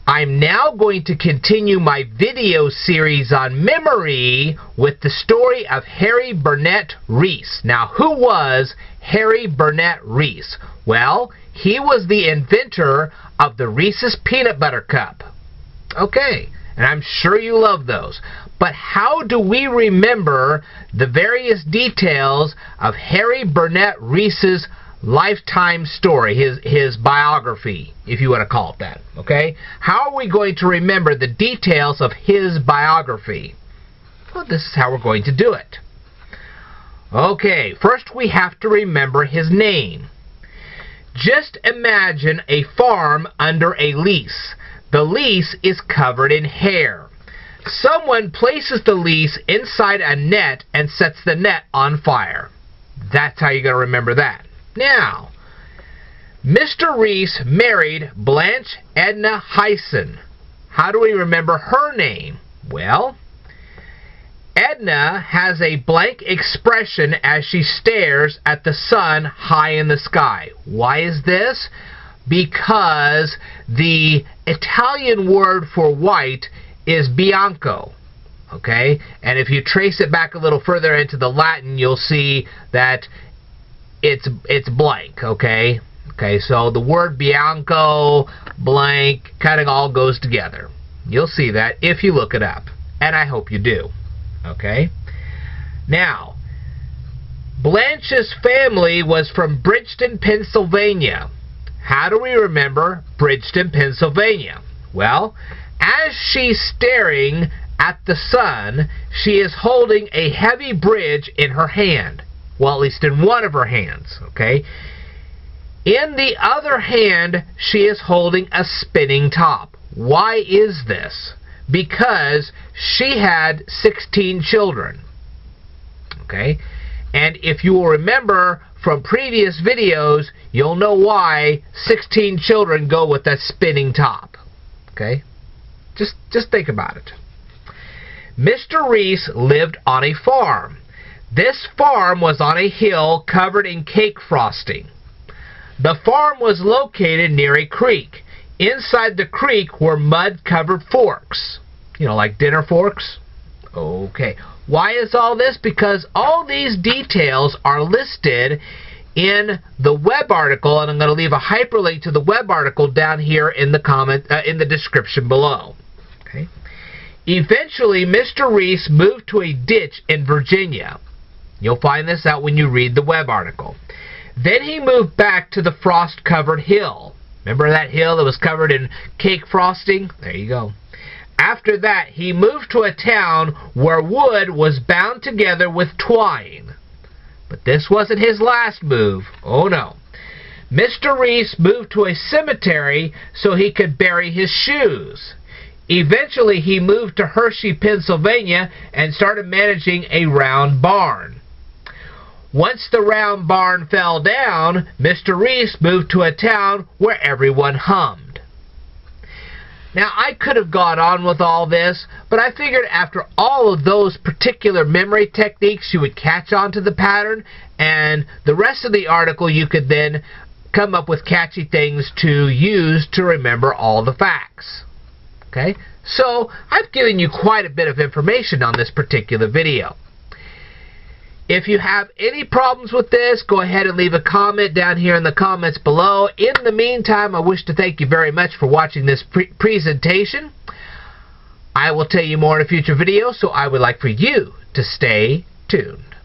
I'm now going to continue my video series on memory with the story of Harry Burnett Reese. Now, who was Harry Burnett Reese? Well, he was the inventor of the Reese's Peanut Butter Cup. Okay, and I'm sure you love those. But how do we remember the various details of Harry Burnett Reese's lifetime story, his biography, if you want to call it that, okay? How are we going to remember the details of his biography? Well, this is how we're going to do it. Okay, first we have to remember his name. Just imagine a farm under a lease. The lease is covered in hair. Someone places the lease inside a net and sets the net on fire. That's how you're going to remember that. Now, Mr. Reese married Blanche Edna Hyson. How do we remember her name? Well, Edna has a blank expression as she stares at the sun high in the sky. Why is this? Because the Italian word for white is bianco. Okay? And if you trace it back a little further into the Latin, you'll see that it's blank, okay? Okay, so the word bianco, blank, kind of all goes together. You'll see that if you look it up, and I hope you do, okay? Now, Blanche's family was from Bridgeton, Pennsylvania. How do we remember Bridgeton, Pennsylvania? Well, as she's staring at the sun, she is holding a heavy bridge in her hand. Well, at least in one of her hands, okay? In the other hand, she is holding a spinning top. Why is this? Because she had 16 children, okay? And if you will remember from previous videos, you'll know why 16 children go with a spinning top, okay? Just think about it. Mr. Reese lived on a farm. This farm was on a hill covered in cake frosting. The farm was located near a creek. Inside the creek were mud-covered forks. You know, like dinner forks? Okay. Why is all this? Because all these details are listed in the web article, and I'm going to leave a hyperlink to the web article down here in the in the description below. Okay. Eventually, Mr. Reese moved to a ditch in Virginia. You'll find this out when you read the web article. Then he moved back to the frost-covered hill. Remember that hill that was covered in cake frosting? There you go. After that, he moved to a town where wood was bound together with twine. But this wasn't his last move. Oh, no. Mr. Reese moved to a cemetery so he could bury his shoes. Eventually, he moved to Hershey, Pennsylvania, and started managing a round barn. Once the round barn fell down, Mr. Reese moved to a town where everyone hummed. Now, I could have gone on with all this, but I figured after all of those particular memory techniques, you would catch on to the pattern, and the rest of the article you could then come up with catchy things to use to remember all the facts. Okay? So, I've given you quite a bit of information on this particular video. If you have any problems with this, go ahead and leave a comment down here in the comments below. In the meantime, I wish to thank you very much for watching this presentation. I will tell you more in a future video, so I would like for you to stay tuned.